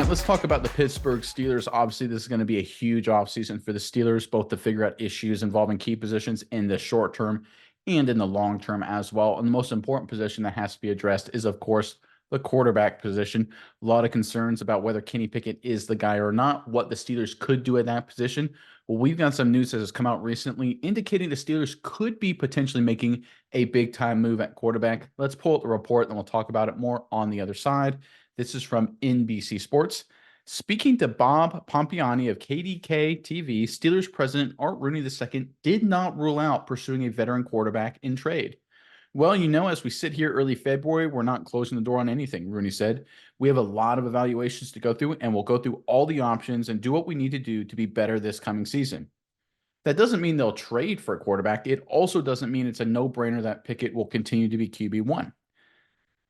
right, let's talk about the Pittsburgh Steelers. Obviously, this is going to be a huge offseason for the Steelers, both to figure out issues involving key positions in the short term and in the long term as well. And the most important position that has to be addressed is, of course, the quarterback position. A lot of concerns about whether Kenny Pickett is the guy or not, what the Steelers could do at that position. Well, we've got some news that has come out recently indicating the Steelers could be potentially making a big time move at quarterback. Let's pull up the report and we'll talk about it more on the other side. This is from NBC Sports. Speaking to Bob Pompiani of KDK TV, Steelers president Art Rooney II did not rule out pursuing a veteran quarterback in trade. Well, as we sit here early February, we're not closing the door on anything, Rooney said. We have a lot of evaluations to go through, and we'll go through all the options and do what we need to do to be better this coming season. That doesn't mean they'll trade for a quarterback. It also doesn't mean it's a no-brainer that Pickett will continue to be QB1.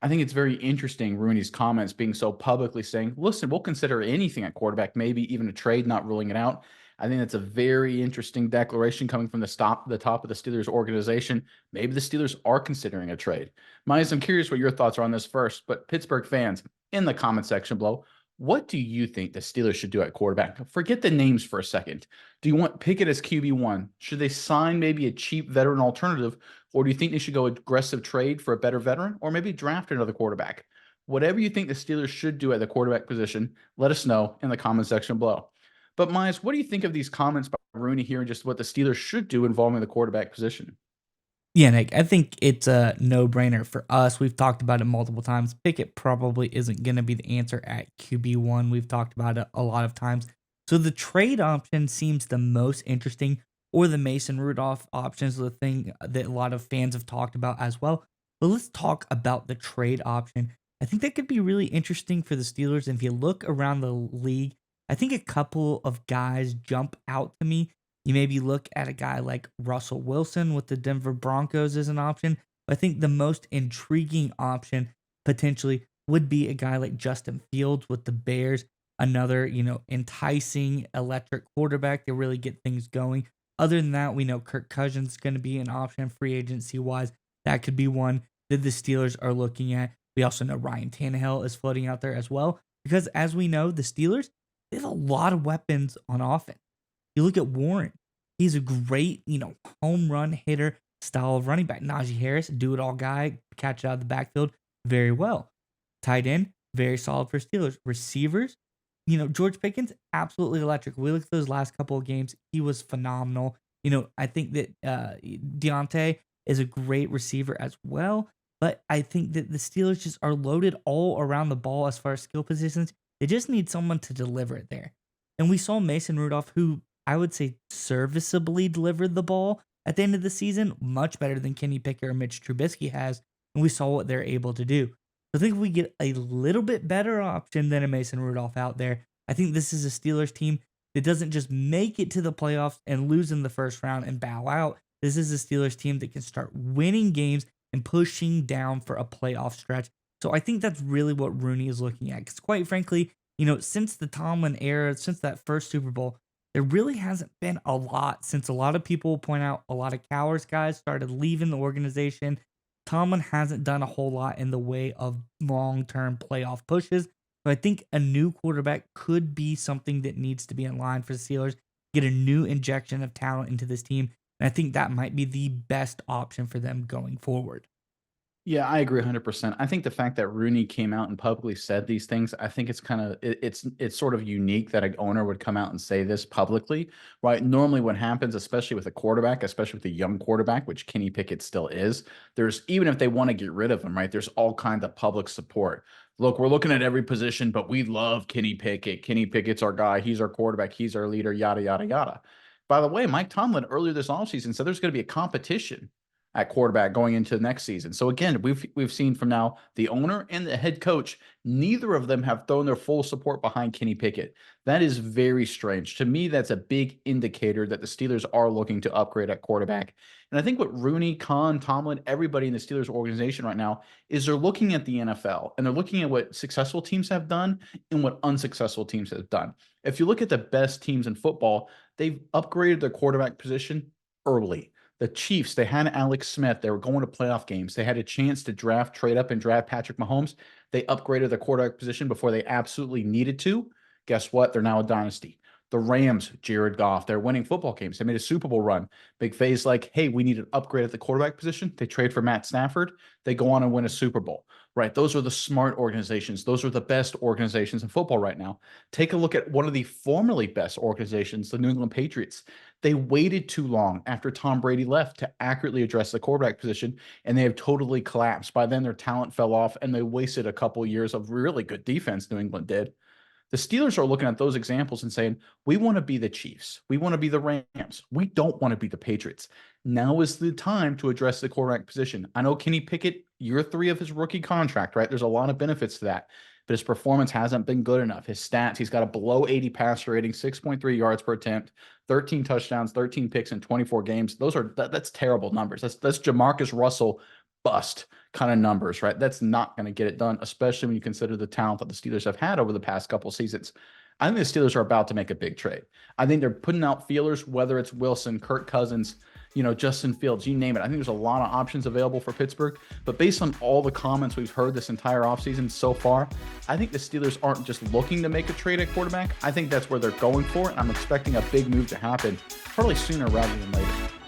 I think it's very interesting, Rooney's comments being so publicly saying, listen, we'll consider anything at quarterback, maybe even a trade, not ruling it out. I think that's a very interesting declaration coming from the top of the Steelers organization. Maybe the Steelers are considering a trade. Myers, I'm curious what your thoughts are on this first, but Pittsburgh fans, in the comment section below, what do you think the Steelers should do at quarterback? Forget the names for a second. Do you want Pickett as QB1? Should they sign maybe a cheap veteran alternative? Or do you think they should go aggressive trade for a better veteran or maybe draft another quarterback? Whatever you think the Steelers should do at the quarterback position, let us know in the comment section below. But Myers, what do you think of these comments by Rooney here and just what the Steelers should do involving the quarterback position? Yeah, Nick, I think it's a no-brainer for us. We've talked about it multiple times. Pickett probably isn't going to be the answer at QB1. We've talked about it a lot of times. So the trade option seems the most interesting, or the Mason Rudolph option is the thing that a lot of fans have talked about as well. But let's talk about the trade option. I think that could be really interesting for the Steelers. And if you look around the league, I think a couple of guys jump out to me. You maybe look at a guy like Russell Wilson with the Denver Broncos as an option. But I think the most intriguing option potentially would be a guy like Justin Fields with the Bears, another, enticing electric quarterback to really get things going. Other than that, we know Kirk Cousins is going to be an option free agency wise. That could be one that the Steelers are looking at. We also know Ryan Tannehill is floating out there as well. Because as we know, the Steelers, they have a lot of weapons on offense. You look at Warren. He's a great, home run hitter style of running back. Najee Harris, do it all guy, catch it out of the backfield very well. Tight end, very solid for Steelers. Receivers, George Pickens, absolutely electric. We looked at those last couple of games. He was phenomenal. I think that Deontay is a great receiver as well. But I think that the Steelers just are loaded all around the ball as far as skill positions. They just need someone to deliver it there. And we saw Mason Rudolph, who I would say serviceably delivered the ball at the end of the season, much better than Kenny Pickett or Mitch Trubisky has. And we saw what they're able to do. So I think if we get a little bit better option than a Mason Rudolph out there, I think this is a Steelers team that doesn't just make it to the playoffs and lose in the first round and bow out. This is a Steelers team that can start winning games and pushing down for a playoff stretch. So I think that's really what Rooney is looking at. Because quite frankly, since the Tomlin era, since that first Super Bowl, there really hasn't been a lot since a lot of people point out a lot of Cowers guys started leaving the organization. Tomlin hasn't done a whole lot in the way of long-term playoff pushes. So I think a new quarterback could be something that needs to be in line for the Steelers, get a new injection of talent into this team. And I think that might be the best option for them going forward. Yeah, I agree 100%. I think the fact that Rooney came out and publicly said these things, I think it's kind of it's sort of unique that an owner would come out and say this publicly, right? Normally what happens, especially with a quarterback, especially with a young quarterback, which Kenny Pickett still is, there's even if they want to get rid of him, right? There's all kinds of public support. Look, we're looking at every position, but we love Kenny Pickett. Kenny Pickett's our guy. He's our quarterback. He's our leader, yada, yada, yada. By the way, Mike Tomlin earlier this offseason said there's going to be a competition at quarterback going into the next season. So again, we've seen from now the owner and the head coach, neither of them have thrown their full support behind Kenny Pickett. That is very strange. To me, that's a big indicator that the Steelers are looking to upgrade at quarterback. And I think what Rooney, Khan, Tomlin, everybody in the Steelers organization right now is they're looking at the NFL and they're looking at what successful teams have done and what unsuccessful teams have done. If you look at the best teams in football, they've upgraded their quarterback position early. The Chiefs, they had Alex Smith. They were going to playoff games. They had a chance to trade up and draft Patrick Mahomes. They upgraded the quarterback position before they absolutely needed to. Guess what? They're now a dynasty. The Rams, Jared Goff, they're winning football games. They made a Super Bowl run. Big Faye's like, hey, we need an upgrade at the quarterback position. They trade for Matt Stafford. They go on and win a Super Bowl, right? Those are the smart organizations. Those are the best organizations in football right now. Take a look at one of the formerly best organizations, the New England Patriots. They waited too long after Tom Brady left to accurately address the quarterback position, and they have totally collapsed. By then, their talent fell off, and they wasted a couple years of really good defense, New England did. The Steelers are looking at those examples and saying, we want to be the Chiefs. We want to be the Rams. We don't want to be the Patriots. Now is the time to address the quarterback position. I know Kenny Pickett, year 3 of his rookie contract, right? There's a lot of benefits to that, but his performance hasn't been good enough. His stats, he's got a below 80 passer rating, 6.3 yards per attempt, 13 touchdowns, 13 picks in 24 games. That's terrible numbers. That's Jamarcus Russell bust kind of numbers, right? That's not going to get it done, especially when you consider the talent that the Steelers have had over the past couple seasons. I think the Steelers are about to make a big trade. I think they're putting out feelers, whether it's Wilson, Kirk Cousins, Justin Fields, you name it. I think there's a lot of options available for Pittsburgh, but based on all the comments we've heard this entire offseason so far, I think the Steelers aren't just looking to make a trade at quarterback. I think that's where they're going for it, and I'm expecting a big move to happen probably sooner rather than later.